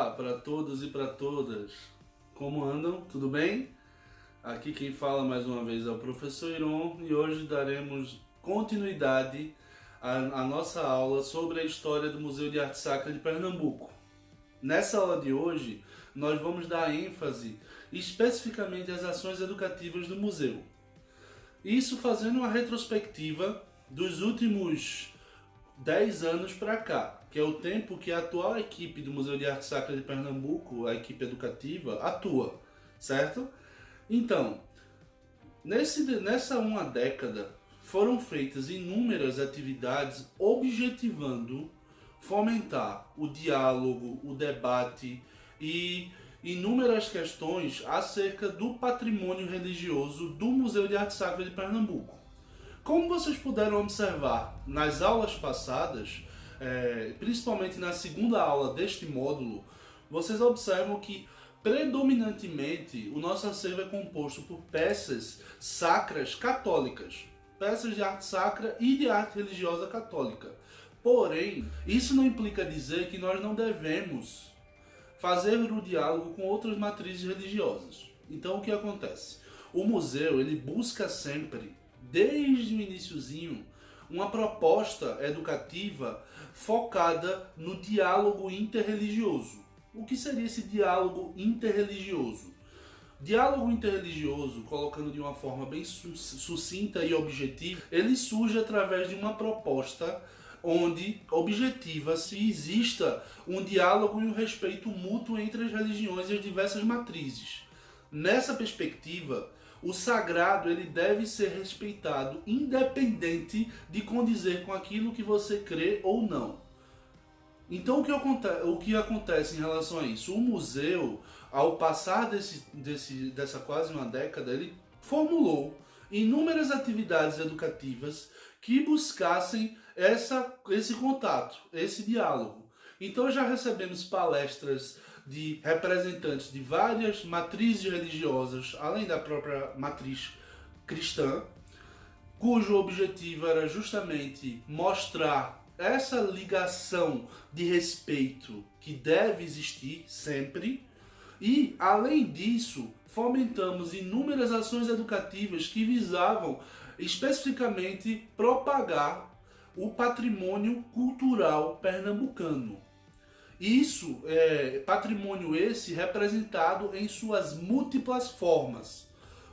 Olá para todos e para todas. Como andam? Tudo bem? Aqui quem fala mais uma vez é o professor Iron e hoje daremos continuidade à nossa aula sobre a história do Museu de Arte Sacra de Pernambuco. Nessa aula de hoje, nós vamos dar ênfase especificamente às ações educativas do museu. Isso fazendo uma retrospectiva dos últimos 10 anos para cá, que é o tempo que a atual equipe do Museu de Arte Sacra de Pernambuco, a equipe educativa, atua, certo? Então, nessa uma década, foram feitas inúmeras atividades objetivando fomentar o diálogo, o debate e inúmeras questões acerca do patrimônio religioso do Museu de Arte Sacra de Pernambuco. Como vocês puderam observar nas aulas passadas, principalmente na segunda aula deste módulo, vocês observam que predominantemente o nosso acervo é composto por peças sacras católicas, peças de arte sacra e de arte religiosa católica. Porém, isso não implica dizer que nós não devemos fazer o diálogo com outras matrizes religiosas. Então o que acontece? O museu ele busca sempre, desde o iniciozinho, uma proposta educativa focada no diálogo interreligioso. O que seria esse diálogo interreligioso? Diálogo interreligioso, colocando de uma forma bem sucinta e objetiva, ele surge através de uma proposta onde objetiva-se exista um diálogo e um respeito mútuo entre as religiões e as diversas matrizes. Nessa perspectiva, o sagrado ele deve ser respeitado independente de condizer com aquilo que você crê ou não. Então o que acontece em relação a isso? O museu, ao passar dessa quase uma década, ele formulou inúmeras atividades educativas que buscassem esse contato, esse diálogo. Então já recebemos palestras de representantes de várias matrizes religiosas, além da própria matriz cristã, cujo objetivo era justamente mostrar essa ligação de respeito que deve existir sempre. E, além disso, fomentamos inúmeras ações educativas que visavam especificamente propagar o patrimônio cultural pernambucano. Isso é patrimônio esse representado em suas múltiplas formas.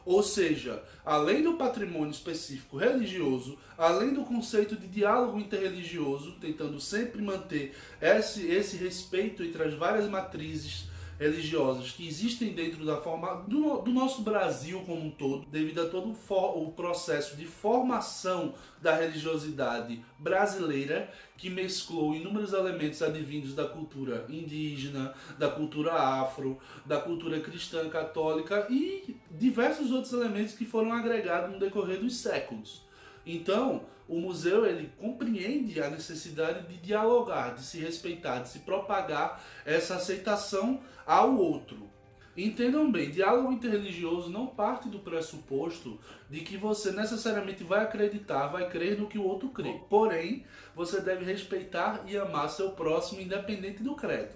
Ou seja, além do patrimônio específico religioso, além do conceito de diálogo interreligioso, tentando sempre manter esse respeito entre as várias matrizes religiosas que existem dentro da forma do nosso Brasil como um todo, devido a todo o processo de formação da religiosidade brasileira, que mesclou inúmeros elementos advindos da cultura indígena, da cultura afro, da cultura cristã católica e diversos outros elementos que foram agregados no decorrer dos séculos. Então, o museu ele compreende a necessidade de dialogar, de se respeitar, de se propagar essa aceitação ao outro. Entendam bem, diálogo interreligioso não parte do pressuposto de que você necessariamente vai acreditar, vai crer no que o outro crê. Porém, você deve respeitar e amar seu próximo independente do credo.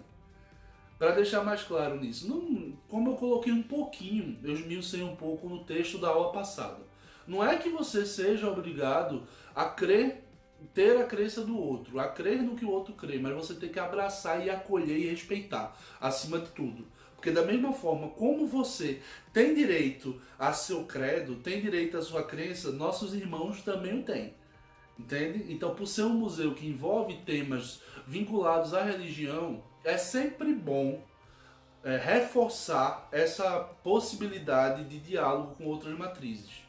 Para deixar mais claro nisso, como eu coloquei um pouquinho, eu esmiucei um pouco no texto da aula passada. Não é que você seja obrigado a crer, ter a crença do outro, a crer no que o outro crê, mas você tem que abraçar e acolher e respeitar, acima de tudo. Porque da mesma forma como você tem direito a seu credo, tem direito à sua crença, nossos irmãos também o têm. Entende? Então, por ser um museu que envolve temas vinculados à religião, é sempre bom reforçar essa possibilidade de diálogo com outras matrizes.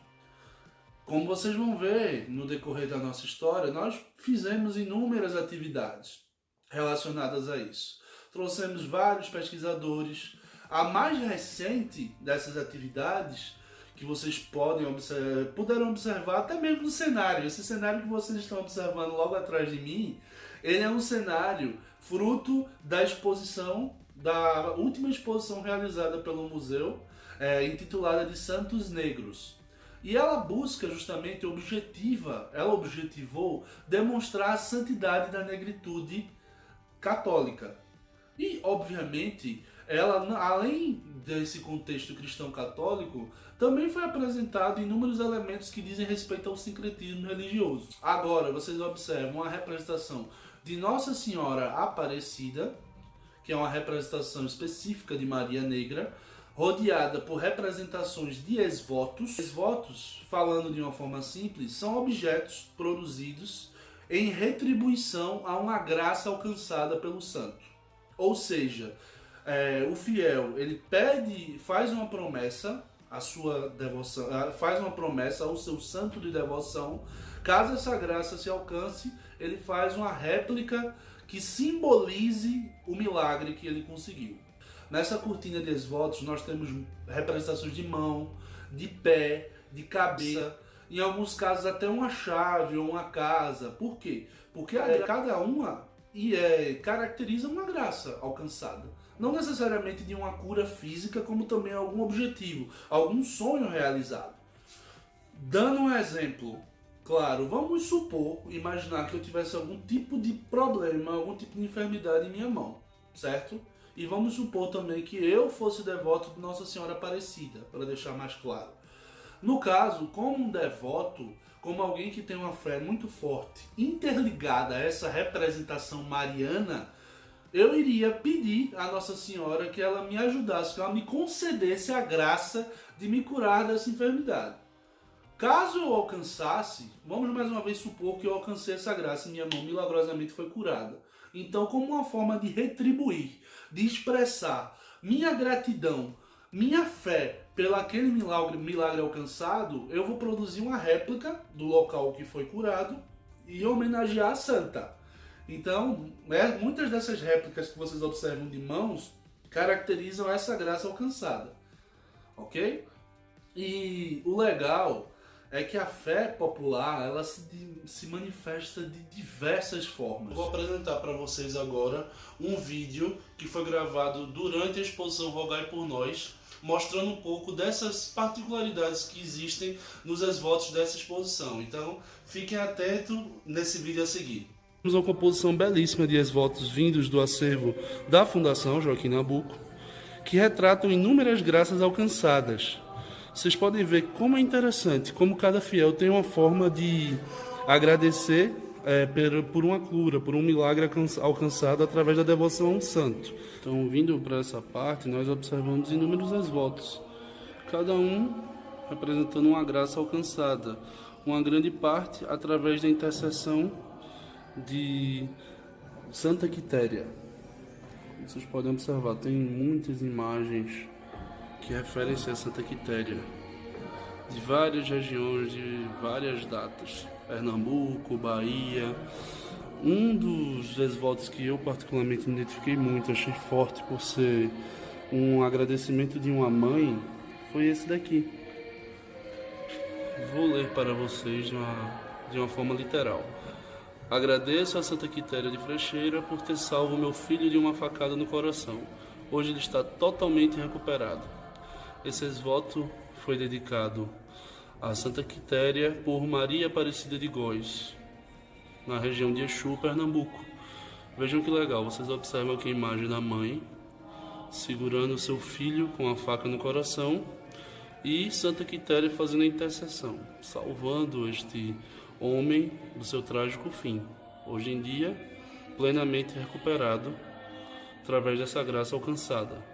Como vocês vão ver no decorrer da nossa história, nós fizemos inúmeras atividades relacionadas a isso. Trouxemos vários pesquisadores. A mais recente dessas atividades, que vocês puderam observar até mesmo no cenário. Esse cenário que vocês estão observando logo atrás de mim, ele é um cenário fruto da exposição, da última exposição realizada pelo museu, intitulada de Santos Negros. E ela busca justamente, ela objetivou demonstrar a santidade da negritude católica. E, obviamente, ela, além desse contexto cristão católico, também foi apresentado inúmeros elementos que dizem respeito ao sincretismo religioso. Agora, vocês observam a representação de Nossa Senhora Aparecida, que é uma representação específica de Maria Negra, rodeada por representações de esvotos. Esvotos, falando de uma forma simples, são objetos produzidos em retribuição a uma graça alcançada pelo santo. Ou seja, o fiel, ele faz uma promessa à sua devoção, faz uma promessa ao seu santo de devoção. Caso essa graça se alcance, ele faz uma réplica que simbolize o milagre que ele conseguiu. Nessa cortina de esvotos nós temos representações de mão, de pé, de cabeça, em alguns casos até uma chave ou uma casa. Por quê? Porque cada uma caracteriza uma graça alcançada. Não necessariamente de uma cura física, como também algum objetivo, algum sonho realizado. Dando um exemplo, claro, vamos supor, imaginar que eu tivesse algum tipo de problema, algum tipo de enfermidade em minha mão, certo? E vamos supor também que eu fosse devoto de Nossa Senhora Aparecida, para deixar mais claro. No caso, como um devoto, como alguém que tem uma fé muito forte, interligada a essa representação mariana, eu iria pedir à Nossa Senhora que ela me ajudasse, que ela me concedesse a graça de me curar dessa enfermidade. Caso eu alcançasse, vamos mais uma vez supor que eu alcancei essa graça e minha mão milagrosamente foi curada. Então, como uma forma de retribuir, de expressar minha gratidão, minha fé pelo aquele milagre alcançado, eu vou produzir uma réplica do local que foi curado e homenagear a santa. Então, muitas dessas réplicas que vocês observam de mãos caracterizam essa graça alcançada, ok? E o legal é que a fé popular, ela se manifesta de diversas formas. Eu vou apresentar para vocês agora um vídeo que foi gravado durante a exposição Rogai por Nós, mostrando um pouco dessas particularidades que existem nos esvotos dessa exposição. Então, fiquem atentos nesse vídeo a seguir. Temos uma composição belíssima de esvotos vindos do acervo da Fundação Joaquim Nabuco, que retratam inúmeras graças alcançadas. Vocês podem ver como é interessante, como cada fiel tem uma forma de agradecer por uma cura, por um milagre alcançado através da devoção a um santo. Então, vindo para essa parte, nós observamos inúmeros esvotos, cada um representando uma graça alcançada, uma grande parte através da intercessão de Santa Quitéria. Vocês podem observar, tem muitas imagens que referem-se a Santa Quitéria, de várias regiões, de várias datas, Pernambuco, Bahia. Um dos esvotos que eu particularmente me identifiquei muito, achei forte por ser um agradecimento de uma mãe, foi esse daqui. Vou ler para vocês de uma forma literal. Agradeço a Santa Quitéria de Frecheira por ter salvo meu filho de uma facada no coração. Hoje ele está totalmente recuperado. Esse esvoto foi dedicado a Santa Quitéria por Maria Aparecida de Góis, na região de Exu, Pernambuco. Vejam que legal, vocês observam aqui a imagem da mãe segurando seu filho com a faca no coração e Santa Quitéria fazendo a intercessão, salvando este homem do seu trágico fim. Hoje em dia, plenamente recuperado através dessa graça alcançada.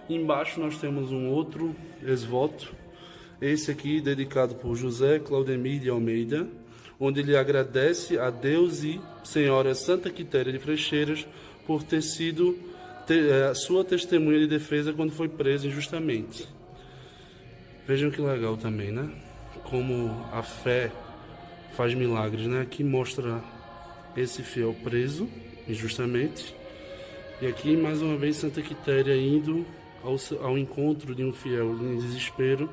Embaixo nós temos um outro esvoto, esse aqui dedicado por José Claudemir de Almeida, onde ele agradece a Deus e Senhora Santa Quitéria de Frecheiras por ter sido a sua testemunha de defesa quando foi preso injustamente. Vejam que legal também, né? Como a fé faz milagres, né? Aqui mostra esse fiel preso injustamente, e aqui mais uma vez Santa Quitéria indo ao encontro de um fiel em desespero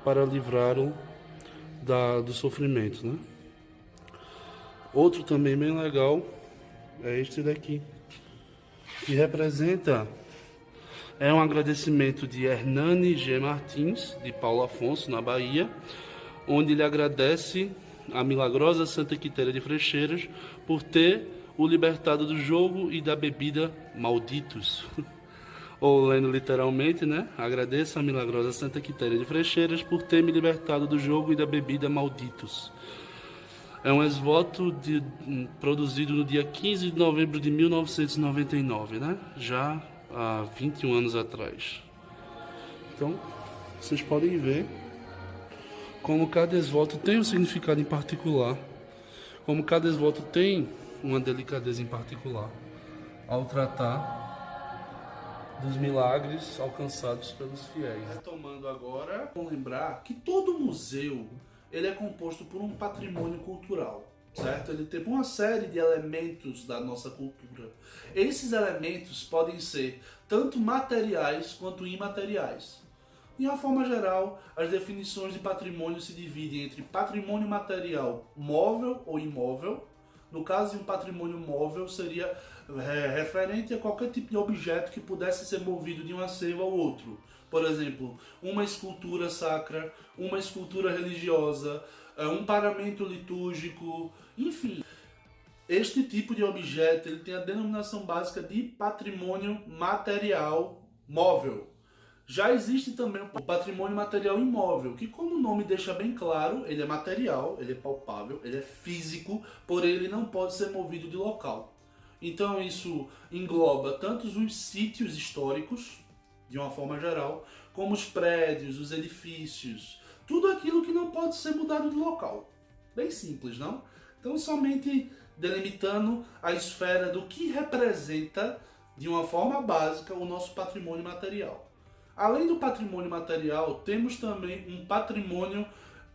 para livrá-lo do sofrimento, né? Outro também bem legal é este daqui, que representa um agradecimento de Hernani G. Martins, de Paulo Afonso, na Bahia, onde ele agradece a milagrosa Santa Quitéria de Frecheiras por ter o libertado do jogo e da bebida malditos. Ou lendo literalmente, né? Agradeço a milagrosa Santa Quitéria de Frecheiras por ter me libertado do jogo e da bebida malditos. É um ex-voto produzido no dia 15 de novembro de 1999, né? Já há 21 anos atrás. Então, vocês podem ver como cada ex-voto tem um significado em particular, como cada ex-voto tem uma delicadeza em particular ao tratar dos milagres alcançados pelos fiéis. Retomando agora, vamos lembrar que todo museu ele é composto por um patrimônio cultural, certo? Ele tem uma série de elementos da nossa cultura. Esses elementos podem ser tanto materiais quanto imateriais. De uma forma geral, as definições de patrimônio se dividem entre patrimônio material móvel ou imóvel. No caso de um patrimônio móvel, seria referente a qualquer tipo de objeto que pudesse ser movido de um acervo ao outro. Por exemplo, uma escultura sacra, uma escultura religiosa, um paramento litúrgico, enfim. Este tipo de objeto ele tem a denominação básica de patrimônio material móvel. Já existe também o patrimônio material imóvel, que como o nome deixa bem claro, ele é material, ele é palpável, ele é físico, porém ele não pode ser movido de local. Então isso engloba tanto os sítios históricos, de uma forma geral, como os prédios, os edifícios, tudo aquilo que não pode ser mudado de local. Bem simples, não? Então somente delimitando a esfera do que representa, de uma forma básica, o nosso patrimônio material. Além do patrimônio material, temos também um patrimônio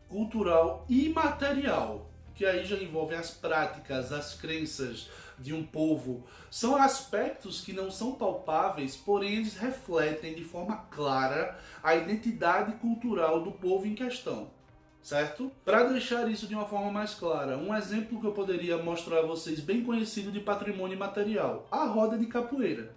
cultural imaterial, que aí já envolve as práticas, as crenças de um povo. São aspectos que não são palpáveis, porém eles refletem de forma clara a identidade cultural do povo em questão, certo? Para deixar isso de uma forma mais clara, um exemplo que eu poderia mostrar a vocês bem conhecido de patrimônio imaterial, a roda de capoeira.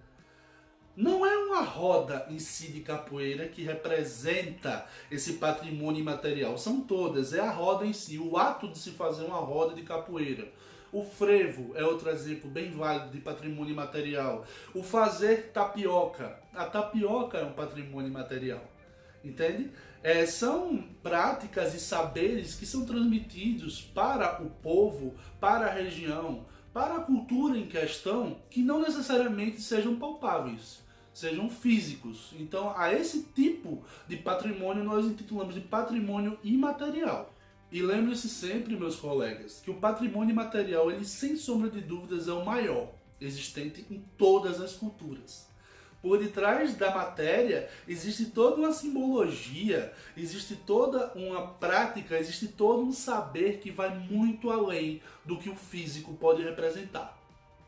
Não é uma roda em si de capoeira que representa esse patrimônio imaterial. São todas, é a roda em si, o ato de se fazer uma roda de capoeira. O frevo é outro exemplo bem válido de patrimônio imaterial. O fazer tapioca. A tapioca é um patrimônio imaterial. Entende? São práticas e saberes que são transmitidos para o povo, para a região, para a cultura em questão, que não necessariamente sejam palpáveis, sejam físicos. Então, a esse tipo de patrimônio nós intitulamos de patrimônio imaterial. E lembre-se sempre, meus colegas, que o patrimônio imaterial, ele sem sombra de dúvidas é o maior existente em todas as culturas. Por detrás da matéria existe toda uma simbologia, existe toda uma prática, existe todo um saber que vai muito além do que o físico pode representar.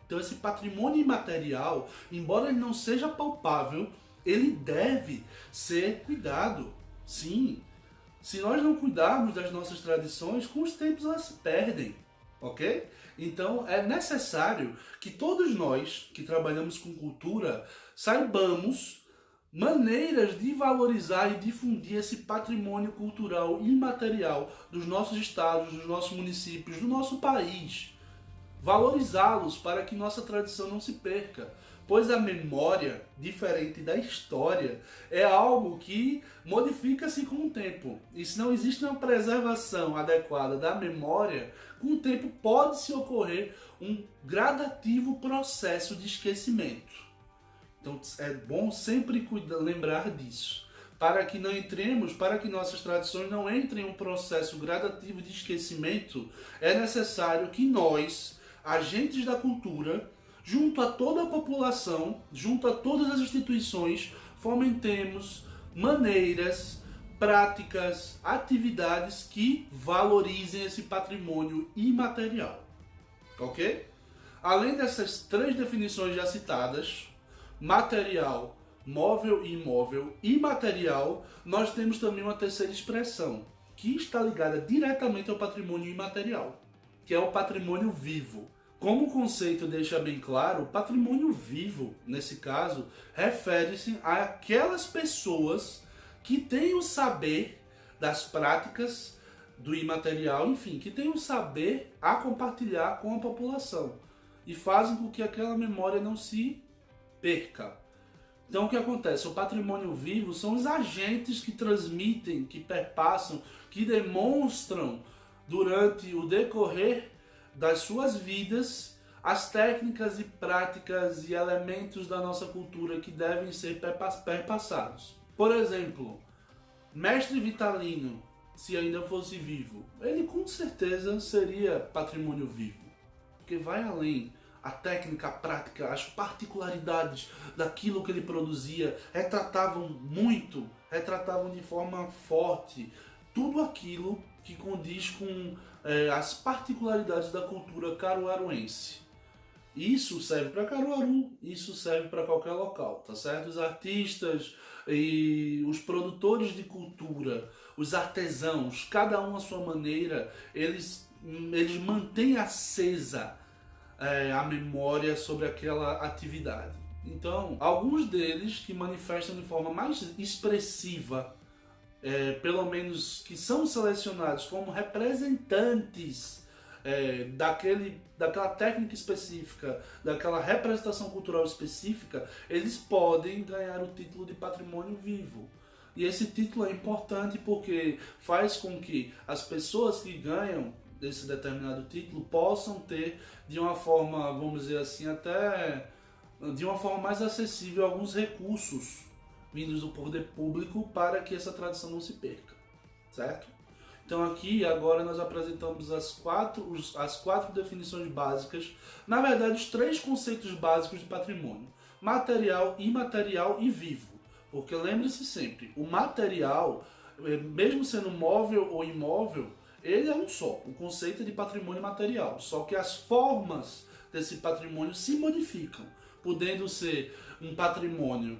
Então esse patrimônio imaterial, embora ele não seja palpável, ele deve ser cuidado. Sim, se nós não cuidarmos das nossas tradições, com os tempos elas se perdem, ok? Então é necessário que todos nós que trabalhamos com cultura saibamos maneiras de valorizar e difundir esse patrimônio cultural imaterial dos nossos estados, dos nossos municípios, do nosso país. Valorizá-los para que nossa tradição não se perca, pois a memória, diferente da história, é algo que modifica-se com o tempo. E se não existe uma preservação adequada da memória, com o tempo pode-se ocorrer um gradativo processo de esquecimento. Então é bom sempre lembrar disso, para que não entremos, para que nossas tradições não entrem em um processo gradativo de esquecimento. É necessário que nós, agentes da cultura, junto a toda a população, junto a todas as instituições, fomentemos maneiras, práticas, atividades que valorizem esse patrimônio imaterial. Ok? Além dessas três definições já citadas, material, móvel e imóvel, imaterial, nós temos também uma terceira expressão, que está ligada diretamente ao patrimônio imaterial, que é o patrimônio vivo. Como o conceito deixa bem claro, o patrimônio vivo, nesse caso, refere-se àquelas pessoas que têm o saber das práticas do imaterial, enfim, que têm o saber a compartilhar com a população. e fazem com que aquela memória não se perca. Então o que acontece? O patrimônio vivo são os agentes que transmitem, que perpassam, que demonstram durante o decorrer das suas vidas as técnicas e práticas e elementos da nossa cultura que devem ser perpassados. Por exemplo, Mestre Vitalino, se ainda fosse vivo, ele com certeza seria patrimônio vivo, porque vai além. A técnica, a prática, as particularidades daquilo que ele produzia retratavam muito, retratavam de forma forte tudo aquilo que condiz com as particularidades da cultura caruaruense. Isso serve para Caruaru, isso serve para qualquer local, tá certo? Os artistas e os produtores de cultura, os artesãos, cada um à sua maneira, eles mantêm acesa a memória sobre aquela atividade. Então, alguns deles que manifestam de forma mais expressiva, pelo menos que são selecionados como representantes daquela técnica específica, daquela representação cultural específica, eles podem ganhar o título de patrimônio vivo. E esse título é importante porque faz com que as pessoas que ganham desse determinado título possam ter de uma forma, vamos dizer assim, até de uma forma mais acessível alguns recursos vindos do poder público para que essa tradição não se perca, certo? Então aqui agora nós apresentamos as quatro definições básicas, na verdade os 3 conceitos básicos de patrimônio: material, imaterial e vivo. Porque lembre-se sempre, o material, mesmo sendo móvel ou imóvel, ele é um só, o conceito é de patrimônio material, só que as formas desse patrimônio se modificam, podendo ser um patrimônio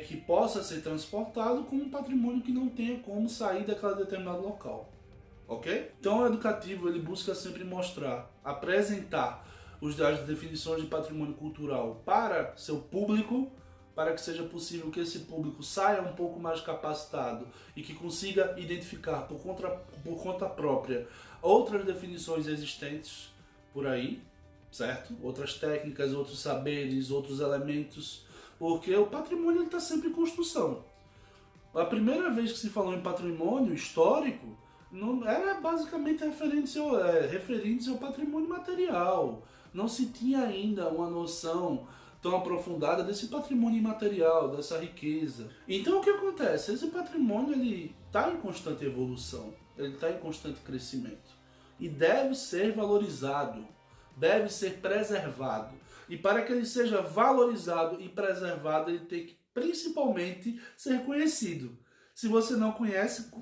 que possa ser transportado, como um patrimônio que não tenha como sair daquele determinado local, ok? Então o educativo ele busca sempre mostrar, apresentar as definições de patrimônio cultural para seu público, para que seja possível que esse público saia um pouco mais capacitado e que consiga identificar por conta própria outras definições existentes por aí, certo? Outras técnicas, outros saberes, outros elementos, porque o patrimônio está sempre em construção. A primeira vez que se falou em patrimônio histórico não era basicamente referente ao patrimônio material. Não se tinha ainda uma noção tão aprofundada desse patrimônio imaterial, dessa riqueza. Então o que acontece? Esse patrimônio ele está em constante evolução, ele está em constante crescimento e deve ser valorizado, deve ser preservado. E para que ele seja valorizado e preservado, ele tem que principalmente ser conhecido. Se você não conhece,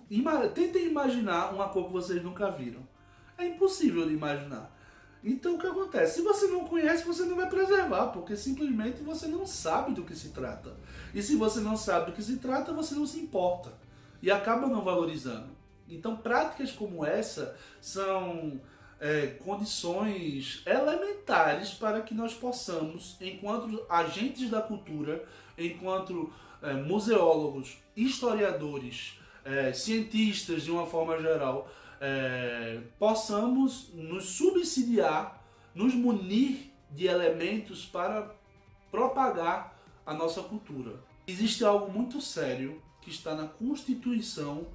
tentem imaginar uma cor que vocês nunca viram. É impossível de imaginar. Então o que acontece? Se você não conhece, você não vai preservar, porque simplesmente você não sabe do que se trata. E se você não sabe do que se trata, você não se importa e acaba não valorizando. Então práticas como essa são condições elementares para que nós possamos, enquanto agentes da cultura, enquanto museólogos, historiadores, cientistas de uma forma geral, possamos nos subsidiar, nos munir de elementos para propagar a nossa cultura. Existe algo muito sério que está na Constituição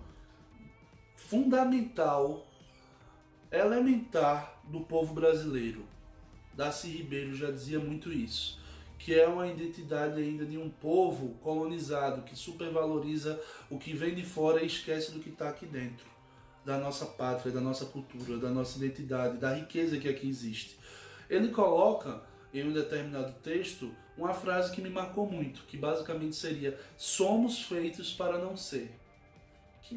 fundamental, elementar do povo brasileiro. Darcy Ribeiro já dizia muito isso, que é uma identidade ainda de um povo colonizado que supervaloriza o que vem de fora e esquece do que está aqui dentro, da nossa pátria, da nossa cultura, da nossa identidade, da riqueza que aqui existe. Ele coloca em um determinado texto uma frase que me marcou muito, que basicamente seria: somos feitos para não ser. Que,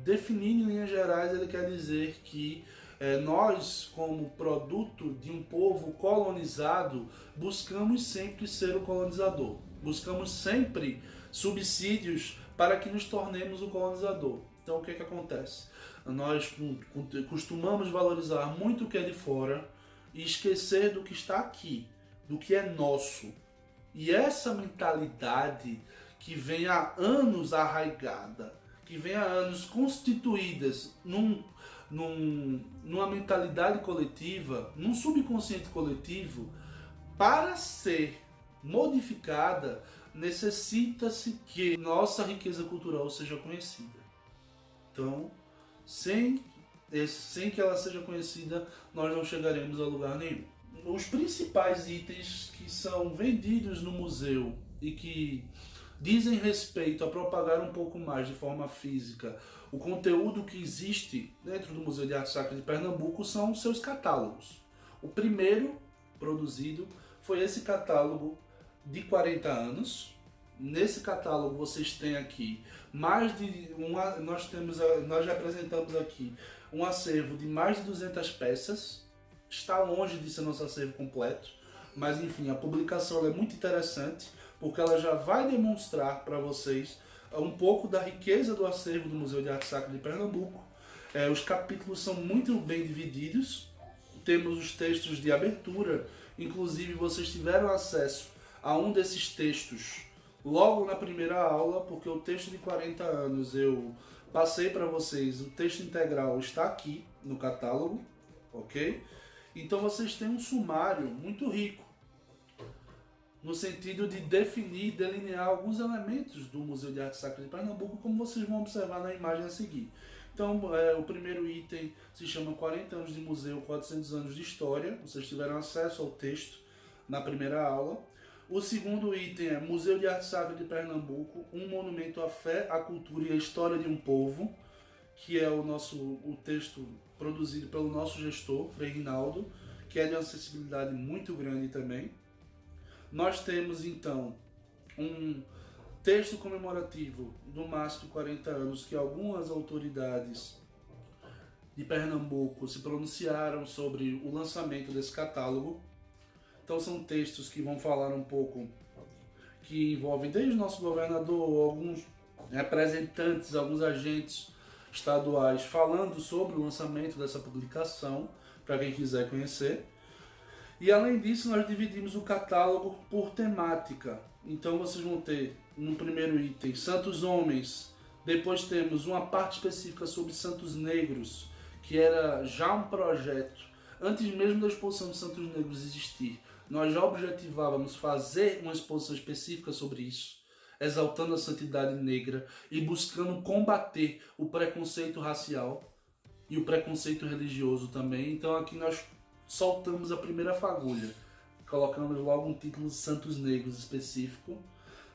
definindo em linhas gerais, ele quer dizer que nós, como produto de um povo colonizado, buscamos sempre ser o colonizador. Buscamos sempre subsídios para que nos tornemos o colonizador. Então o que acontece? Nós costumamos valorizar muito o que é de fora e esquecer do que está aqui, do que é nosso. E essa mentalidade que vem há anos arraigada, que vem há anos constituídas numa mentalidade coletiva, num subconsciente coletivo, para ser modificada, necessita-se que nossa riqueza cultural seja conhecida. Então, sem que ela seja conhecida, nós não chegaremos a lugar nenhum. Os principais itens que são vendidos no museu e que dizem respeito a propagar um pouco mais de forma física o conteúdo que existe dentro do Museu de Arte Sacra de Pernambuco são seus catálogos. O primeiro produzido foi esse catálogo de 40 anos. Nesse catálogo vocês têm aqui nós já apresentamos aqui um acervo de mais de 200 peças. Está longe de ser nosso acervo completo, mas enfim, a publicação é muito interessante porque ela já vai demonstrar para vocês um pouco da riqueza do acervo do Museu de Arte Sacra de Pernambuco. Os capítulos são muito bem divididos, temos os textos de abertura, inclusive vocês tiveram acesso a um desses textos logo na primeira aula, porque o texto de 40 anos eu passei para vocês, o texto integral está aqui no catálogo, ok? Então vocês têm um sumário muito rico, no sentido de definir, delinear alguns elementos do Museu de Arte Sacra de Pernambuco, como vocês vão observar na imagem a seguir. Então, o primeiro item se chama 40 anos de museu, 400 anos de história. Vocês tiveram acesso ao texto na primeira aula. O segundo item é Museu de Arte Sacra de Pernambuco, um monumento à fé, à cultura e à história de um povo, que é o texto produzido pelo nosso gestor, Frei Rinaldo, que é de uma acessibilidade muito grande também. Nós temos então um texto comemorativo do MASP 40 anos que algumas autoridades de Pernambuco se pronunciaram sobre o lançamento desse catálogo. Então são textos que vão falar um pouco, que envolvem desde o nosso governador, alguns representantes, alguns agentes estaduais falando sobre o lançamento dessa publicação, para quem quiser conhecer. E além disso, nós dividimos o catálogo por temática. Então vocês vão ter no primeiro item Santos Homens, depois temos uma parte específica sobre Santos Negros, que era já um projeto, antes mesmo da exposição de Santos Negros existir, nós já objetivávamos fazer uma exposição específica sobre isso, exaltando a santidade negra e buscando combater o preconceito racial e o preconceito religioso também. Então aqui nós soltamos a primeira fagulha, colocamos logo um título Santos Negros específico.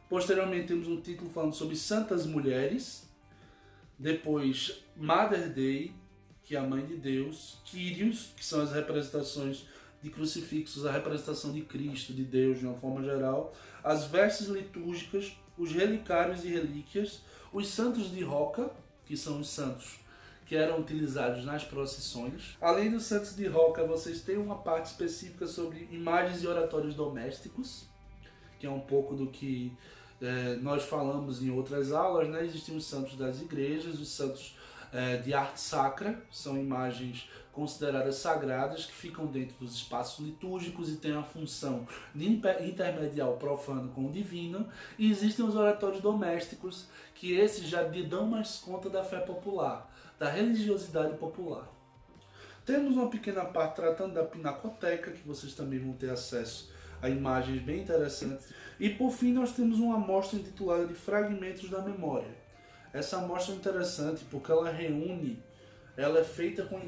Posteriormente temos um título falando sobre Santas Mulheres, depois Mother Day, que é a Mãe de Deus, Kyrios, que são as representações de crucifixos, a representação de Cristo, de Deus de uma forma geral, as vestes litúrgicas, os relicários e relíquias, os santos de roca, que são os santos que eram utilizados nas procissões. Além dos santos de roca, vocês têm uma parte específica sobre imagens e oratórios domésticos, que é um pouco do que nós falamos em outras aulas, né? Existem os santos das igrejas, os santos de arte sacra, são imagens consideradas sagradas que ficam dentro dos espaços litúrgicos e têm a função de intermediar o profano com o divino. E existem os oratórios domésticos, que esses já dão mais conta da fé popular, da religiosidade popular. Temos uma pequena parte tratando da pinacoteca, que vocês também vão ter acesso a imagens bem interessantes. E por fim nós temos uma amostra intitulada de Fragmentos da Memória. Essa amostra é interessante porque ela é feita com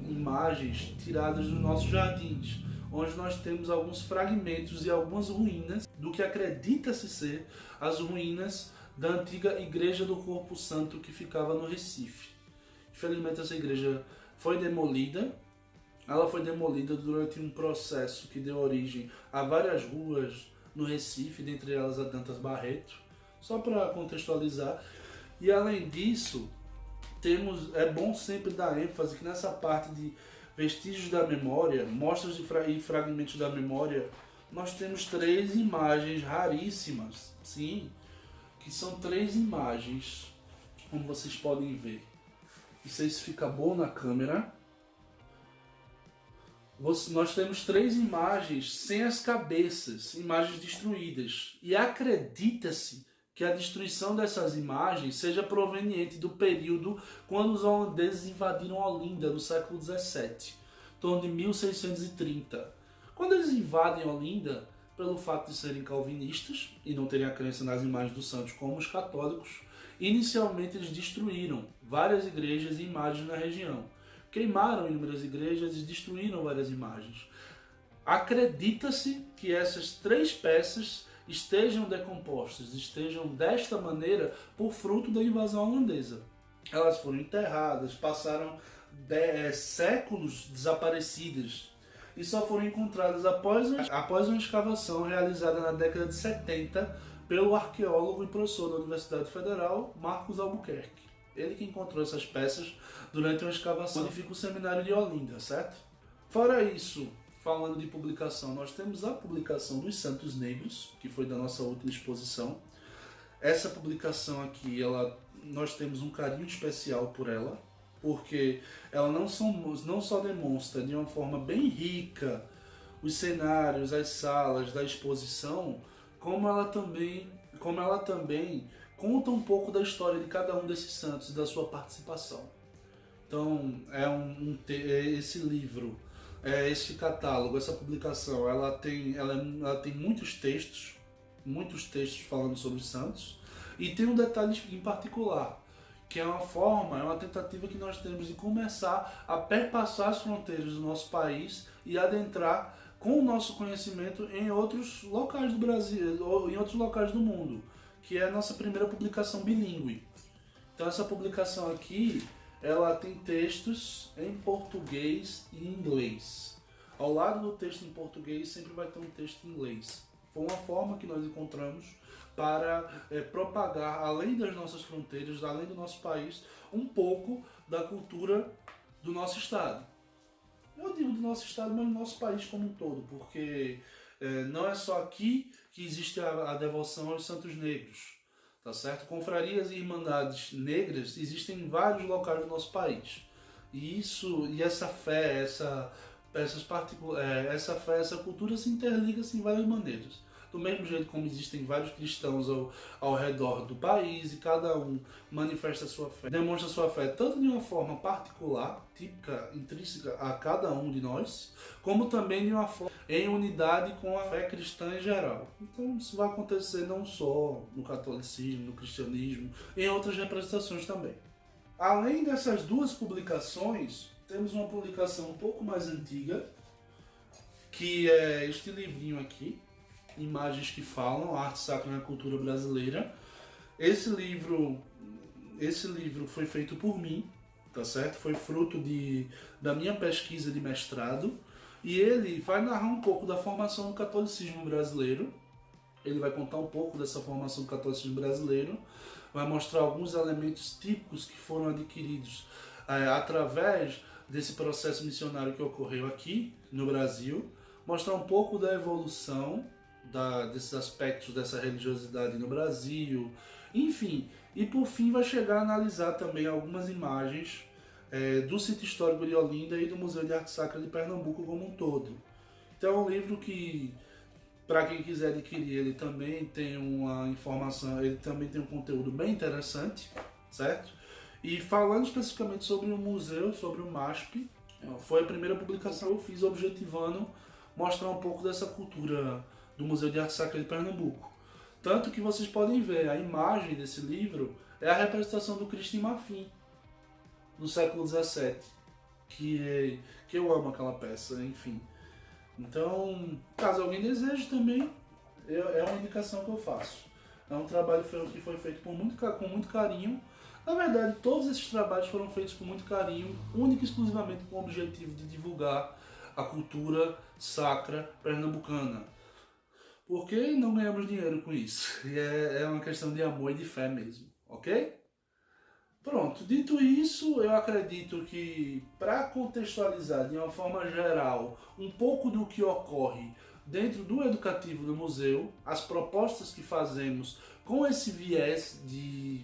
imagens, tiradas dos nossos jardins, onde nós temos alguns fragmentos e algumas ruínas do que acredita-se ser as ruínas da antiga Igreja do Corpo Santo que ficava no Recife. Infelizmente essa igreja foi demolida. Ela foi demolida durante um processo que deu origem a várias ruas no Recife, dentre elas a Dantas Barreto, só para contextualizar. E além disso, é bom sempre dar ênfase que nessa parte de vestígios da memória, mostras e fragmentos da memória, nós temos 3 imagens raríssimas, sim, que são 3 imagens, como vocês podem ver. Não sei se fica bom na câmera. Nós temos 3 imagens sem as cabeças, imagens destruídas. E acredita-se que a destruição dessas imagens seja proveniente do período quando os holandeses invadiram Olinda, no século XVII, em torno de 1630. Quando eles invadem Olinda, pelo fato de serem calvinistas e não terem a crença nas imagens dos santos como os católicos, inicialmente eles destruíram várias igrejas e imagens na região. Queimaram inúmeras igrejas e destruíram várias imagens. Acredita-se que essas 3 peças estejam decompostas, estejam desta maneira por fruto da invasão holandesa. Elas foram enterradas, passaram séculos desaparecidas e só foram encontradas após uma escavação realizada na década de 70 pelo arqueólogo e professor da Universidade Federal, Marcos Albuquerque. Ele que encontrou essas peças durante uma escavação onde fica o seminário de Olinda, certo? Fora isso, falando de publicação, nós temos a publicação dos Santos Negros, que foi da nossa última exposição. Essa publicação aqui, nós temos um carinho especial por ela, porque ela não só demonstra de uma forma bem rica os cenários, as salas da exposição, como ela também conta um pouco da história de cada um desses santos e da sua participação. Então, esse livro, esse catálogo, essa publicação, ela tem muitos textos falando sobre os santos, e tem um detalhe em particular, que é uma tentativa que nós temos de começar a perpassar as fronteiras do nosso país e adentrar com o nosso conhecimento em outros locais do Brasil, ou em outros locais do mundo, que é a nossa primeira publicação bilíngue. Então essa publicação aqui, ela tem textos em português e inglês. Ao lado do texto em português sempre vai ter um texto em inglês. Foi uma forma que nós encontramos para propagar, além das nossas fronteiras, além do nosso país, um pouco da cultura do nosso estado. Eu digo do nosso estado, mas do nosso país como um todo, porque não é só aqui que existe a devoção aos santos negros, tá certo? Confrarias e irmandades negras existem em vários locais do nosso país. E essa fé, essa cultura se interliga em várias maneiras. Do mesmo jeito como existem vários cristãos ao redor do país e cada um manifesta sua fé, demonstra sua fé tanto de uma forma particular, típica, intrínseca a cada um de nós, como também de uma forma em unidade com a fé cristã em geral. Então isso vai acontecer não só no catolicismo, no cristianismo, em outras representações também. Além dessas 2 publicações, temos uma publicação um pouco mais antiga, que é este livrinho aqui, Imagens que Falam, Arte Sacra na Cultura Brasileira. Esse livro foi feito por mim, tá certo? Foi fruto da minha pesquisa de mestrado, e ele vai narrar um pouco da formação do catolicismo brasileiro. Ele vai contar um pouco dessa formação do catolicismo brasileiro, vai mostrar alguns elementos típicos que foram adquiridos através desse processo missionário que ocorreu aqui no Brasil, mostrar um pouco da evolução desses aspectos dessa religiosidade no Brasil, enfim, e por fim vai chegar a analisar também algumas imagens do sítio histórico de Olinda e do Museu de Arte Sacra de Pernambuco como um todo. Então é um livro que, para quem quiser adquirir, ele também tem uma informação, ele também tem um conteúdo bem interessante, certo? E falando especificamente sobre o museu, sobre o MASP, foi a primeira publicação que eu fiz objetivando mostrar um pouco dessa cultura do Museu de Arte Sacra de Pernambuco. Tanto que vocês podem ver, a imagem desse livro é a representação do Cristo em Marfim, do século XVII, que eu amo aquela peça, enfim. Então, caso alguém deseje também, é uma indicação que eu faço. É um trabalho que foi feito com muito carinho. Na verdade, todos esses trabalhos foram feitos com muito carinho, única e exclusivamente com o objetivo de divulgar a cultura sacra pernambucana. Porque não ganhamos dinheiro com isso. E é uma questão de amor e de fé mesmo, ok? Pronto, dito isso, eu acredito que, para contextualizar de uma forma geral um pouco do que ocorre dentro do educativo do museu, as propostas que fazemos com esse viés de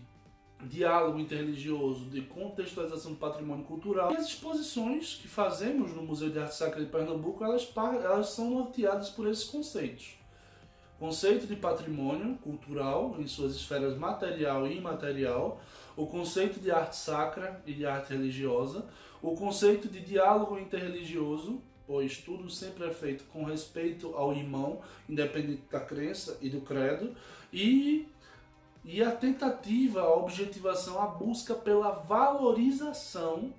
diálogo interreligioso, de contextualização do patrimônio cultural, e as exposições que fazemos no Museu de Arte Sacra de Pernambuco, elas são norteadas por esses conceitos. conceito de patrimônio cultural em suas esferas material e imaterial, o conceito de arte sacra e de arte religiosa, o conceito de diálogo interreligioso, pois tudo sempre é feito com respeito ao irmão, independente da crença e do credo, e a tentativa, a objetivação, a busca pela valorização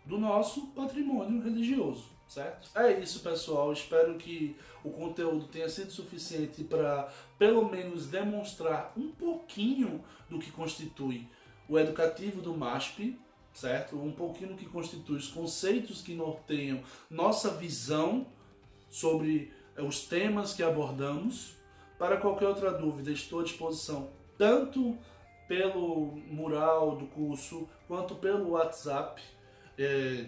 do nosso patrimônio religioso, certo? É isso, pessoal. Espero que o conteúdo tenha sido suficiente para, pelo menos, demonstrar um pouquinho do que constitui o educativo do MASP, certo? Um pouquinho do que constitui os conceitos que norteiam nossa visão sobre os temas que abordamos. Para qualquer outra dúvida, estou à disposição tanto pelo mural do curso, quanto pelo WhatsApp,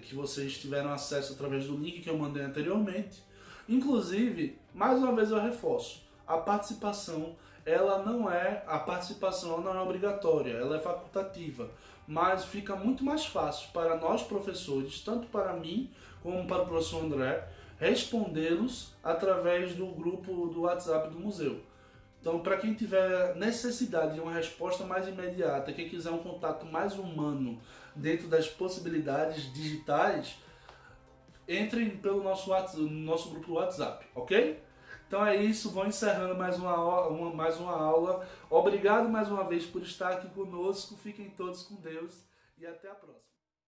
que vocês tiveram acesso através do link que eu mandei anteriormente. Inclusive, mais uma vez eu reforço, a participação não é obrigatória, ela é facultativa, mas fica muito mais fácil para nós professores, tanto para mim como para o professor André, respondê-los através do grupo do WhatsApp do museu. Então, para quem tiver necessidade de uma resposta mais imediata, quem quiser um contato mais humano dentro das possibilidades digitais, entrem pelo nosso grupo do WhatsApp, ok? Então é isso, vou encerrando mais uma aula. Obrigado mais uma vez por estar aqui conosco, fiquem todos com Deus e até a próxima.